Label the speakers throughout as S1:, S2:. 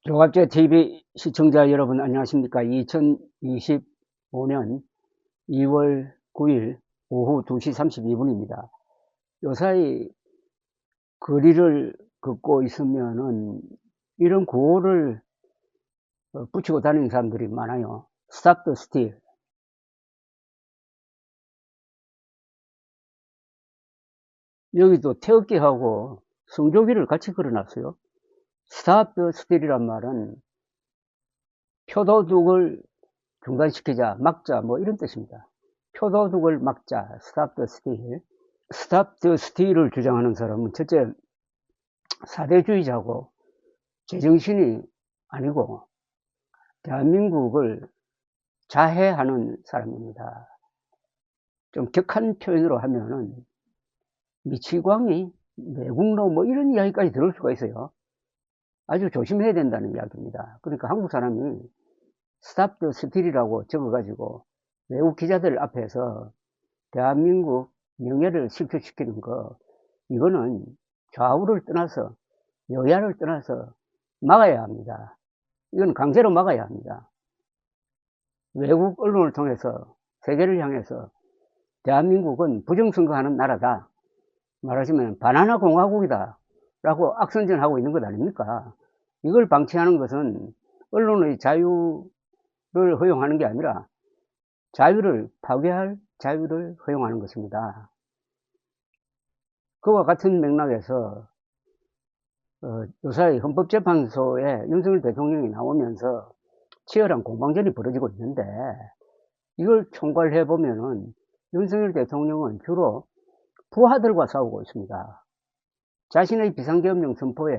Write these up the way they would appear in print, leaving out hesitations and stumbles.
S1: 조갑제 TV 시청자 여러분 안녕하십니까. 2025년 2월 9일 오후 2시 32분입니다. 요사이 거리를 걷고 있으면은 이런 구호를 붙이고 다니는 사람들이 많아요. Stop the steal. 여기도 태극기하고 성조기를 같이 걸어놨어요. Stop the steal이란 말은 표도둑을 중단시키자, 막자, 뭐 이런 뜻입니다. 표도둑을 막자, Stop the steal. 스탑 더 스틸을 주장하는 사람은 첫째 사대주의자고 제정신이 아니고 대한민국을 자해하는 사람입니다. 좀 격한 표현으로 하면은 미치광이 매국노 뭐 이런 이야기까지 들을 수가 있어요. 아주 조심해야 된다는 이야기입니다. 그러니까 한국 사람이 스탑 더 스틸이라고 적어가지고 외국 기자들 앞에서 대한민국 명예를 실추시키는 거, 이거는 좌우를 떠나서 여야를 떠나서 막아야 합니다. 이건 강제로 막아야 합니다. 외국 언론을 통해서 세계를 향해서 대한민국은 부정선거하는 나라다, 말하자면 바나나 공화국이다 라고 악선전하고 있는 것 아닙니까? 이걸 방치하는 것은 언론의 자유를 허용하는 게 아니라 자유를 파괴할 자유를 허용하는 것입니다. 그와 같은 맥락에서 요사이 헌법재판소에 윤석열 대통령이 나오면서 치열한 공방전이 벌어지고 있는데, 이걸 총괄해 보면은 윤석열 대통령은 주로 부하들과 싸우고 있습니다. 자신의 비상계엄령 선포에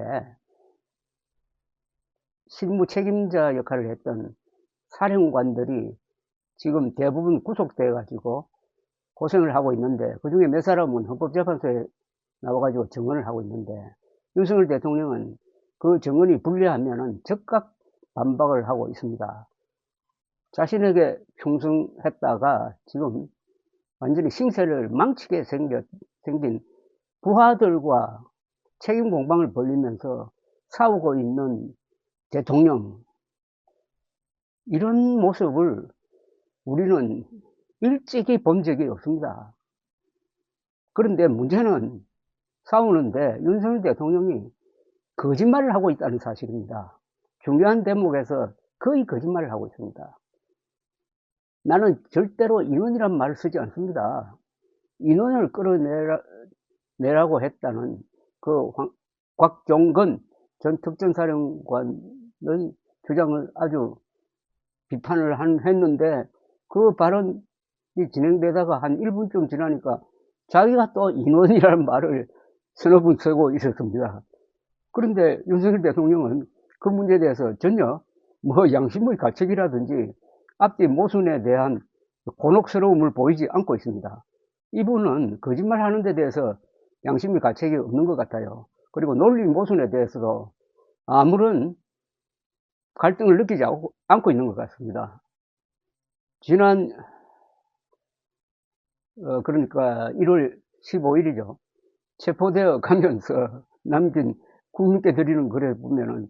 S1: 실무 책임자 역할을 했던 사령관들이 지금 대부분 구속돼 가지고 고생을 하고 있는데, 그 중에 몇 사람은 헌법재판소에 나와가지고 증언을 하고 있는데, 윤석열 대통령은 그 증언이 불리하면은 즉각 반박을 하고 있습니다. 자신에게 충성했다가 지금 완전히 신세를 망치게 생긴 부하들과 책임 공방을 벌리면서 싸우고 있는 대통령, 이런 모습을 우리는 일찍이 본 적이 없습니다. 그런데 문제는 싸우는데 윤석열 대통령이 거짓말을 하고 있다는 사실입니다. 중요한 대목에서 거의 거짓말을 하고 있습니다. 나는 절대로 인원이란 말을 쓰지 않습니다. 인원을 끌어내라고 했다는 그 곽종건 전 특전사령관의 주장을 아주 비판을 했는데, 그 발언이 진행되다가 한 1분쯤 지나니까 자기가 또 인원이라는 말을 서너 번 쓰고 있었습니다. 그런데 윤석열 대통령은 그 문제에 대해서 전혀 뭐 양심의 가책이라든지 앞뒤 모순에 대한 곤혹스러움을 보이지 않고 있습니다. 이분은 거짓말 하는 데 대해서 양심의 가책이 없는 것 같아요. 그리고 논리 모순에 대해서도 아무런 갈등을 느끼지 않고 있는 것 같습니다. 지난 그러니까 1월 15일이죠. 체포되어 가면서 남긴 국민께 드리는 글에 보면은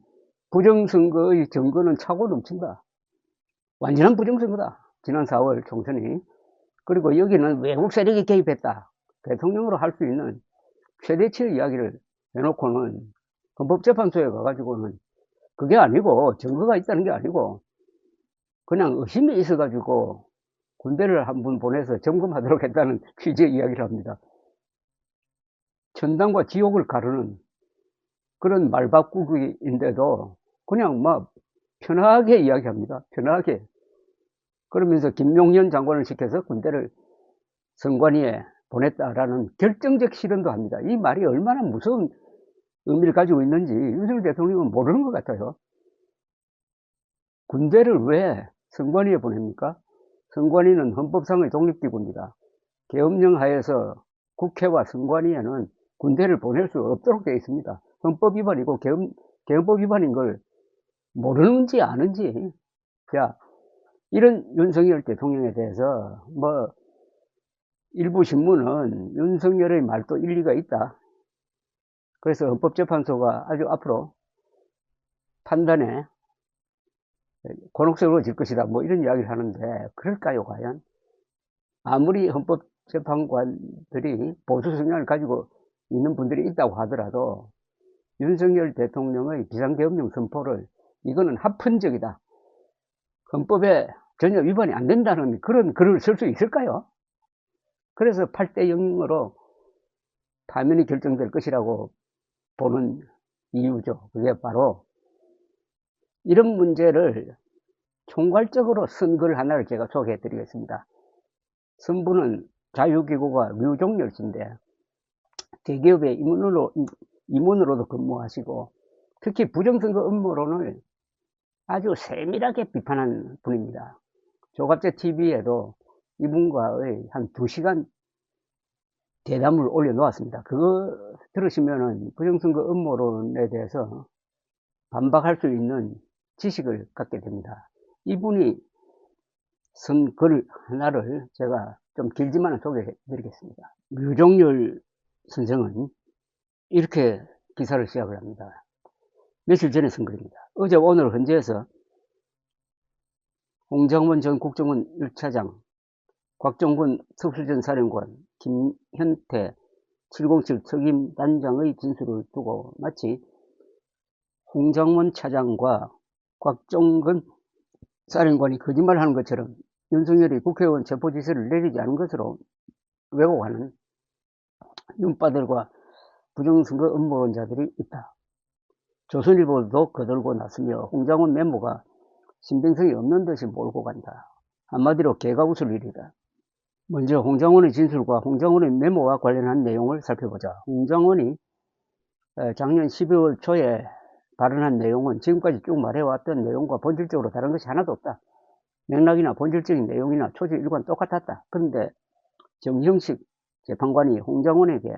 S1: 부정선거의 증거는 차고 넘친다. 완전한 부정선거다. 지난 4월 총선이. 그리고 여기는 외국 세력이 개입했다. 대통령으로 할 수 있는 최대치의 이야기를 해놓고는 헌법재판소에 가가지고는 그게 아니고, 증거가 있다는 게 아니고 그냥 의심이 있어가지고 군대를 한 분 보내서 점검하도록 했다는 취지의 이야기를 합니다. 천당과 지옥을 가르는 그런 말바꾸기인데도 그냥 막 편하게 이야기합니다. 편하게. 그러면서 김용현 장관을 시켜서 군대를 선관위에 보냈다라는 결정적 실언도 합니다. 이 말이 얼마나 무서운 의미를 가지고 있는지 윤석열 대통령은 모르는 것 같아요. 군대를 왜 선관위에 보냅니까? 선관위는 헌법상의 독립기구입니다. 계엄령 하에서 국회와 선관위에는 군대를 보낼 수 없도록 되어 있습니다. 헌법 위반이고 계엄법 위반인 걸 모르는지 아는지. 자, 이런 윤석열 대통령에 대해서 뭐 일부 신문은 윤석열의 말도 일리가 있다, 그래서 헌법재판소가 아주 앞으로 판단에 곤혹스러워 질 것이다. 뭐 이런 이야기를 하는데, 그럴까요, 과연? 아무리 헌법재판관들이 보수 성향을 가지고 있는 분들이 있다고 하더라도, 윤석열 대통령의 비상계엄령 선포를, 이거는 합헌적이다, 헌법에 전혀 위반이 안 된다는 그런 글을 쓸 수 있을까요? 그래서 8대 0으로 파면이 결정될 것이라고 보는 이유죠. 그게 바로 이런 문제를 총괄적으로 쓴 글 하나를 제가 소개해 드리겠습니다. 선부는 자유기구가 류종열 씨인데, 대기업의 임원으로도 근무하시고, 특히 부정선거 음모론을 아주 세밀하게 비판한 분입니다. 조갑제 TV에도 이분과의 한 2시간 대담을 올려놓았습니다. 그거 들으시면은 부정선거 음모론에 대해서 반박할 수 있는 지식을 갖게 됩니다. 이분이 쓴 글 하나를 제가 좀 길지만 소개해 드리겠습니다. 류종열 선생은 이렇게 기사를 시작을 합니다. 며칠 전에 쓴 글입니다. 어제 오늘 헌재에서 홍장원 전 국정원 1차장, 곽종근 특수전 사령관, 김현태 707 특임단장의 진술을 두고 마치 홍장원 차장과 곽종근 사령관이 거짓말하는 것처럼 윤석열이 국회의원 체포 지시를 내리지 않은 것으로 왜곡하는 윤빠들과 부정선거 음모론자들이 있다. 조선일보도 거들고 났으며 홍장원 메모가 신빙성이 없는 듯이 몰고 간다. 한마디로 개가 웃을 일이다. 먼저 홍장원의 진술과 홍장원의 메모와 관련한 내용을 살펴보자. 홍장원이 작년 12월 초에 발언한 내용은 지금까지 쭉 말해왔던 내용과 본질적으로 다른 것이 하나도 없다. 맥락이나 본질적인 내용이나 초지 일관 똑같았다. 그런데 정형식 재판관이 홍장원에게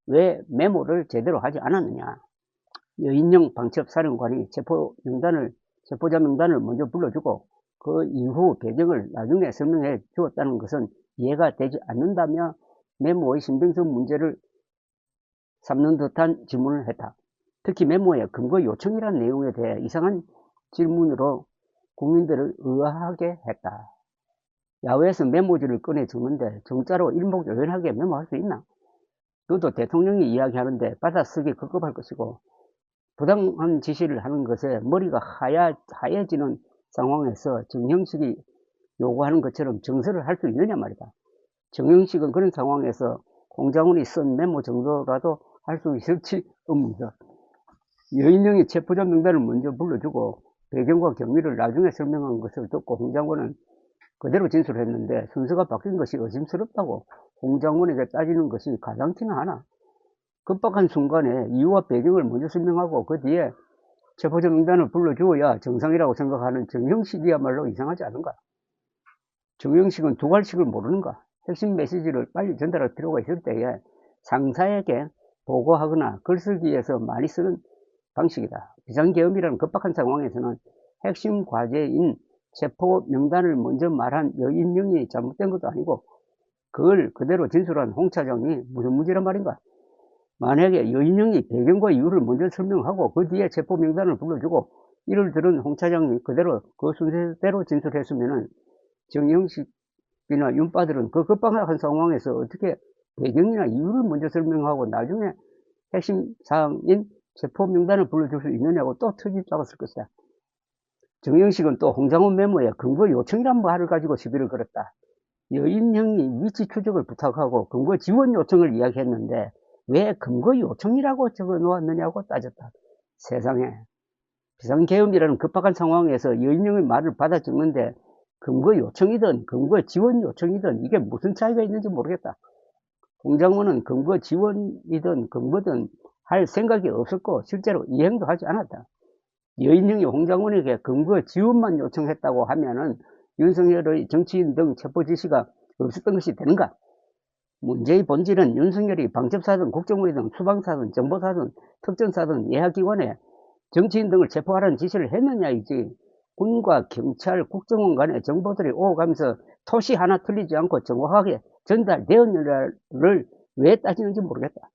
S1: 왜 메모를 제대로 하지 않았느냐. 여인영 방첩사령관이 체포자 명단을 먼저 불러주고 그 이후 배경을 나중에 설명해 주었다는 것은 이해가 되지 않는다며 메모의 신빙성 문제를 삼는 듯한 질문을 했다. 특히 메모의 근거 요청이라는 내용에 대해 이상한 질문으로 국민들을 의아하게 했다. 야외에서 메모지를 꺼내 적는데 정자로 일목요연하게 메모할 수 있나? 그것도 대통령이 이야기하는데 받아쓰기 급급할 것이고 부당한 지시를 하는 것에 머리가 하얘지는 상황에서 정형식이 요구하는 것처럼 정서를 할 수 있느냐 말이다. 정형식은 그런 상황에서 홍장원이 쓴 메모 정도라도 할 수 있을지 의문이다. 여인영이 체포자 명단을 먼저 불러주고 배경과 경위를 나중에 설명한 것을 듣고 홍장원은 그대로 진술했는데 순서가 바뀐 것이 의심스럽다고 홍장원에게 따지는 것이 가당키나 하나? 급박한 순간에 이유와 배경을 먼저 설명하고 그 뒤에 체포자 명단을 불러주어야 정상이라고 생각하는 정형식이야말로 이상하지 않은가? 정형식은 두갈식을 모르는가? 핵심 메시지를 빨리 전달할 필요가 있을 때에 상사에게 보고하거나 글쓰기에서 많이 쓰는 방식이다. 비상계엄이라는 급박한 상황에서는 핵심 과제인 체포 명단을 먼저 말한 여인영이 잘못된 것도 아니고 그걸 그대로 진술한 홍 차장이 무슨 문제란 말인가? 만약에 여인영이 배경과 이유를 먼저 설명하고 그 뒤에 체포 명단을 불러주고 이를 들은 홍 차장이 그대로 그 순서대로 진술했으면 정형식이나 윤빠들은 그 급박한 상황에서 어떻게 배경이나 이유를 먼저 설명하고 나중에 핵심 사항인 체포 명단을 불러줄 수 있느냐고 또 트집 잡았을 것이다. 정형식은 또 홍장원 메모에 근거 요청이란 말을 가지고 시비를 걸었다. 여인형이 위치 추적을 부탁하고 근거 지원 요청을 이야기했는데 왜 근거 요청이라고 적어 놓았느냐고 따졌다. 세상에, 비상계엄이라는 급박한 상황에서 여인형의 말을 받아 적는데 근거 요청이든 근거 지원 요청이든 이게 무슨 차이가 있는지 모르겠다. 홍장원은 근거 지원이든 근거든 할 생각이 없었고 실제로 이행도 하지 않았다. 여인영이 홍장원에게 근거 지원만 요청했다고 하면은 윤석열의 정치인 등 체포 지시가 없었던 것이 되는가? 문제의 본질은 윤석열이 방첩사든 국정원이든 수방사든 정보사든 특전사든 예하기관에 정치인 등을 체포하라는 지시를 했느냐이지 군과 경찰, 국정원 간의 정보들이 오가면서 토시 하나 틀리지 않고 정확하게 전달되었느냐를 왜 따지는지 모르겠다.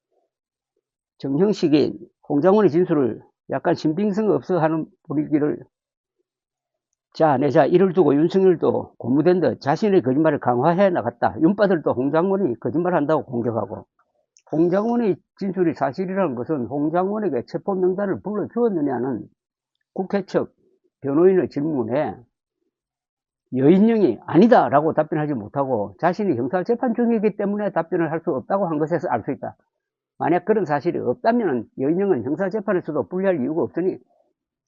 S1: 정형식이 홍장원의 진술을 약간 신빙성 없어 하는 분위기를, 자, 이를 두고 윤석열도 고무된 듯 자신의 거짓말을 강화해 나갔다. 윤빠들도 홍장원이 거짓말한다고 공격하고, 홍장원의 진술이 사실이라는 것은 홍장원에게 체포명단을 불러주었느냐는 국회 측 변호인의 질문에 여인영이 아니다라고 답변하지 못하고 자신이 형사재판 중이기 때문에 답변을 할 수 없다고 한 것에서 알 수 있다. 만약 그런 사실이 없다면 여인영은 형사재판에서도 불리할 이유가 없으니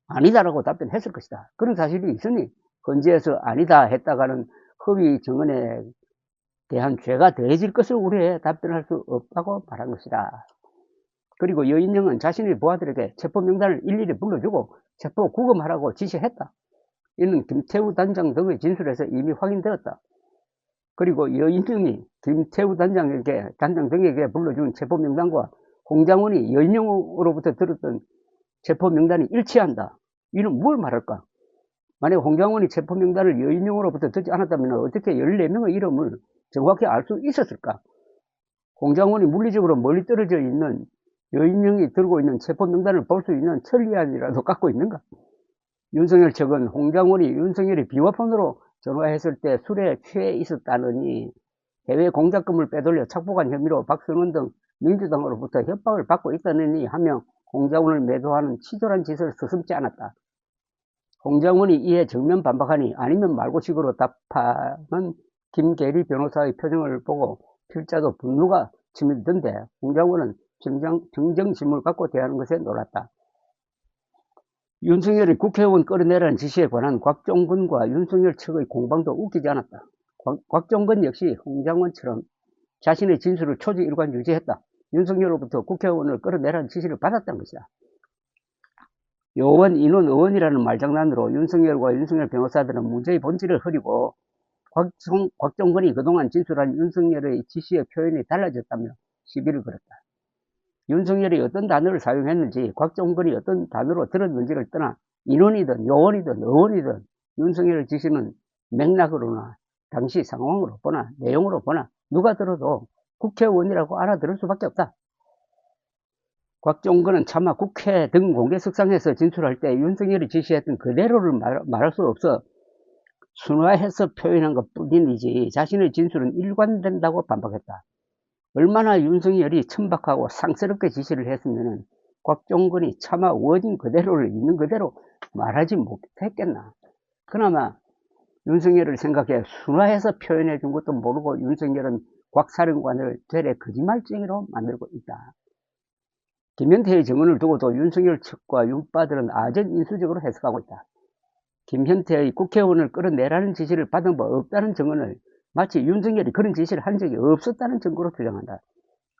S1: 아니다라고 답변했을 것이다. 그런 사실이 있으니 헌재에서 아니다 했다가는 허위 증언에 대한 죄가 더해질 것을 우려해 답변할 수 없다고 말한 것이다. 그리고 여인영은 자신의 부하들에게 체포명단을 일일이 불러주고 체포 구금하라고 지시했다. 이는 김태우 단장 등의 진술에서 이미 확인되었다. 그리고 여인영이 김태우 단장 등에게 불러준 체포명단과 홍장원이 여인영으로부터 들었던 체포명단이 일치한다. 이는 뭘 말할까? 만약 홍장원이 체포명단을 여인영으로부터 듣지 않았다면 어떻게 14명의 이름을 정확히 알 수 있었을까? 홍장원이 물리적으로 멀리 떨어져 있는 여인영이 들고 있는 체포명단을 볼 수 있는 천리안이라도 갖고 있는가? 윤석열 측은 홍장원이 윤석열이 비화폰으로 전화했을 때 술에 취해 있었다느니 해외 공작금을 빼돌려 착복한 혐의로 박성원 등 민주당으로부터 협박을 받고 있다느니 하며 홍장원을 매도하는 치졸한 짓을 서슴지 않았다. 홍장원이 이에 정면 반박하니 아니면 말고식으로 답하는 김계리 변호사의 표정을 보고 필자도 분노가 치밀던데 홍장원은 정정심을 갖고 대하는 것에 놀랐다. 윤석열이 국회의원 끌어내라는 지시에 관한 곽종근과 윤석열 측의 공방도 웃기지 않았다. 곽종근 역시 홍장원처럼 자신의 진술을 초지일관 유지했다. 윤석열로부터 국회의원을 끌어내라는 지시를 받았다는 것이다. 요원, 인원, 의원이라는 말장난으로 윤석열과 윤석열 변호사들은 문제의 본질을 흐리고 곽종근이 그동안 진술한 윤석열의 지시의 표현이 달라졌다며 시비를 걸었다. 윤석열이 어떤 단어를 사용했는지 곽종근이 어떤 단어로 들었는지를 떠나 인원이든 요원이든 의원이든 윤석열의 지시는 맥락으로나 당시 상황으로 보나 내용으로 보나 누가 들어도 국회의원이라고 알아들을 수밖에 없다. 곽종근은 차마 국회 등 공개석상에서 진술할 때 윤석열이 지시했던 그대로를 말할 수 없어 순화해서 표현한 것뿐이지 자신의 진술은 일관된다고 반박했다. 얼마나 윤석열이 천박하고 상스럽게 지시를 했으면 곽종근이 차마 워딩 그대로를 있는 그대로 말하지 못했겠나. 그나마 윤석열을 생각해 순화해서 표현해 준 것도 모르고 윤석열은 곽사령관을 되레 거짓말쟁이로 만들고 있다. 김현태의 증언을 두고도 윤석열 측과 윤빠들은 아전인수적으로 해석하고 있다. 김현태의 국회의원을 끌어내라는 지시를 받은 바 없다는 증언을 마치 윤석열이 그런 지시를 한 적이 없었다는 증거로 주장한다.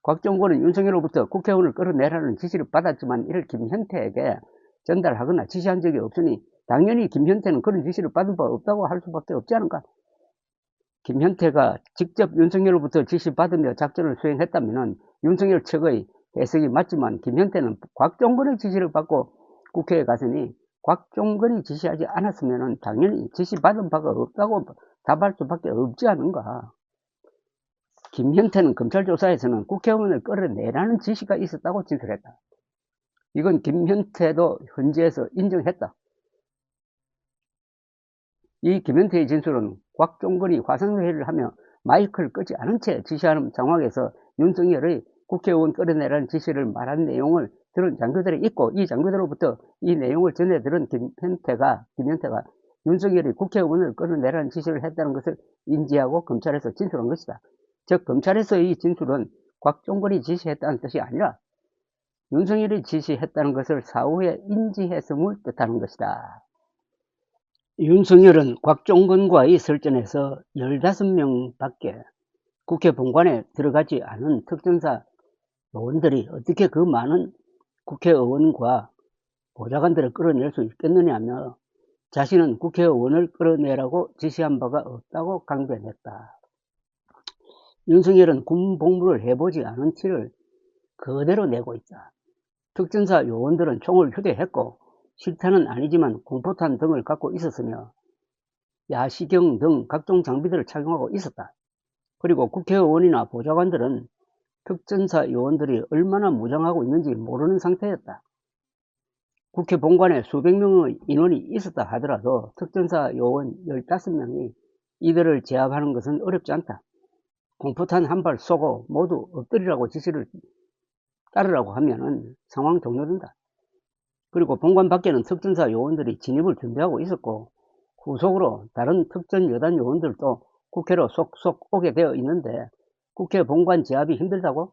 S1: 곽종근은 윤석열로부터 국회의원을 끌어내라는 지시를 받았지만 이를 김현태에게 전달하거나 지시한 적이 없으니 당연히 김현태는 그런 지시를 받은 바 없다고 할 수밖에 없지 않은가. 김현태가 직접 윤석열로부터 지시받으며 작전을 수행했다면 윤석열 측의 해석이 맞지만 김현태는 곽종근의 지시를 받고 국회에 갔으니 곽종근이 지시하지 않았으면 당연히 지시받은 바가 없다고 답할 수밖에 없지 않은가. 김현태는 검찰 조사에서는 국회의원을 끌어내라는 지시가 있었다고 진술했다. 이건 김현태도 헌재에서 인정했다. 이 김현태의 진술은 곽종근이 화상회의를 하며 마이크를 끄지 않은 채 지시하는 상황에서 윤석열의 국회의원 끌어내라는 지시를 말한 내용을 들은 장교들이 있고 이 장교들로부터 이 내용을 전해 들은 김현태가 윤석열이 국회의원을 끌어내라는 지시를 했다는 것을 인지하고 검찰에서 진술한 것이다. 즉 검찰에서의 진술은 곽종근이 지시했다는 뜻이 아니라 윤석열이 지시했다는 것을 사후에 인지했음을 뜻하는 것이다. 윤석열은 곽종근과의 설전에서 15명밖에 국회 본관에 들어가지 않은 특전사 요원들이 어떻게 그 많은 국회의원과 보좌관들을 끌어낼 수 있겠느냐며 자신은 국회의원을 끌어내라고 지시한 바가 없다고 강변했다. 윤석열은 군 복무를 해보지 않은 티를 그대로 내고 있다. 특전사 요원들은 총을 휴대했고 실탄은 아니지만 공포탄 등을 갖고 있었으며 야시경 등 각종 장비들을 착용하고 있었다. 그리고 국회의원이나 보좌관들은 특전사 요원들이 얼마나 무장하고 있는지 모르는 상태였다. 국회 본관에 수백 명의 인원이 있었다 하더라도 특전사 요원 15명이 이들을 제압하는 것은 어렵지 않다. 공포탄 한 발 쏘고 모두 엎드리라고 지시를 따르라고 하면은 상황 종료된다. 그리고 본관 밖에는 특전사 요원들이 진입을 준비하고 있었고 후속으로 다른 특전 여단 요원들도 국회로 속속 오게 되어 있는데 국회 본관 제압이 힘들다고?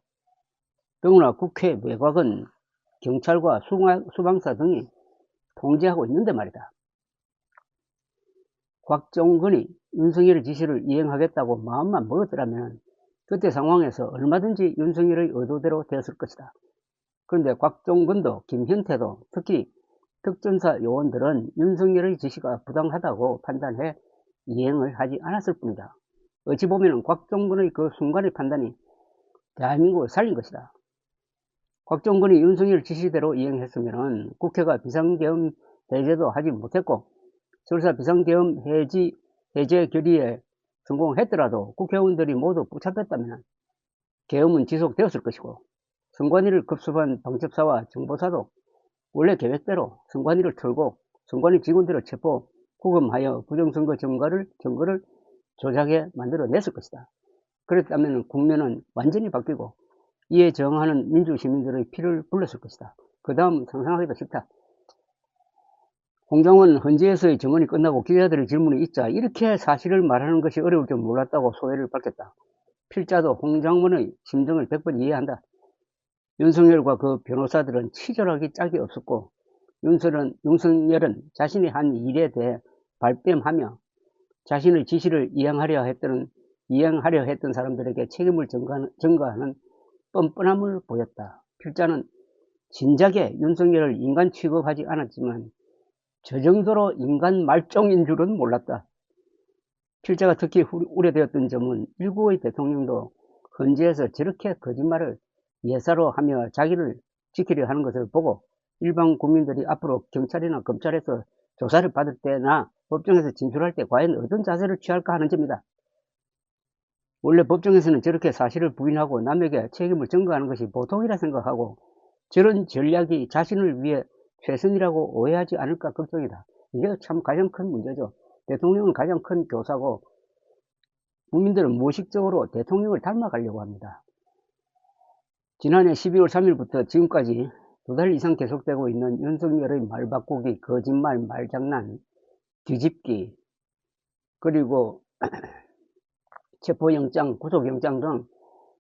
S1: 더구나 국회 외곽은 경찰과 수방사 등이 통제하고 있는데 말이다. 곽종근이 윤석열의 지시를 이행하겠다고 마음만 먹었더라면 그때 상황에서 얼마든지 윤석열의 의도대로 되었을 것이다. 그런데 곽종근도 김현태도 특히 특전사 요원들은 윤석열의 지시가 부당하다고 판단해 이행을 하지 않았을 뿐이다. 어찌 보면 곽종근의 그 순간의 판단이 대한민국을 살린 것이다. 곽종근이 윤석열 지시대로 이행했으면 국회가 비상계엄 해제도 하지 못했고 설사 비상계엄 해제 결의에 성공했더라도 국회의원들이 모두 붙잡혔다면 계엄은 지속되었을 것이고 선관위를 급습한 방첩사와 정보사도 원래 계획대로 선관위를 털고 선관위 직원들을 체포, 구금하여 부정선거 증거를 조작해 만들어냈을 것이다. 그랬다면 국면은 완전히 바뀌고 이에 저항하는 민주시민들의 피를 불렀을 것이다. 그 다음 상상하기도 싫다. 홍장원 헌재에서의 증언이 끝나고 기자들의 질문이 있자 이렇게 사실을 말하는 것이 어려울 줄 몰랐다고 소회를 밝혔다. 필자도 홍장원의 심정을 100번 이해한다. 윤석열과 그 변호사들은 치졸하기 짝이 없었고 윤석열은 자신이 한 일에 대해 발뺌하며 자신의 지시를 이행하려 했던 사람들에게 책임을 전가하는 뻔뻔함을 보였다. 필자는 진작에 윤석열을 인간 취급하지 않았지만 저 정도로 인간 말종인 줄은 몰랐다. 필자가 특히 우려되었던 점은 일국의 대통령도 헌재에서 저렇게 거짓말을 예사로 하며 자기를 지키려 하는 것을 보고 일반 국민들이 앞으로 경찰이나 검찰에서 조사를 받을 때나 법정에서 진술할 때 과연 어떤 자세를 취할까 하는 점이다. 원래 법정에서는 저렇게 사실을 부인하고 남에게 책임을 전가하는 것이 보통이라 생각하고 저런 전략이 자신을 위해 최선이라고 오해하지 않을까 걱정이다. 이게 참 가장 큰 문제죠. 대통령은 가장 큰 교사고 국민들은 무의식적으로 대통령을 닮아가려고 합니다. 지난해 12월 3일부터 지금까지 2달 이상 계속되고 있는 윤석열의 말 바꾸기, 거짓말, 말장난, 뒤집기, 그리고 체포영장, 구속영장 등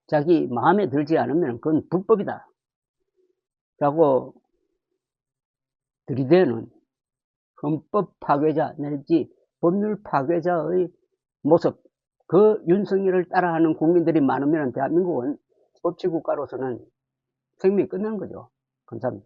S1: 자기 마음에 들지 않으면 그건 불법이다 라고 들이대는 헌법 파괴자 내지 법률 파괴자의 모습, 그 윤석열을 따라하는 국민들이 많으면 대한민국은 법치국가로서는 생명이 끝나는 거죠. 감사합니다.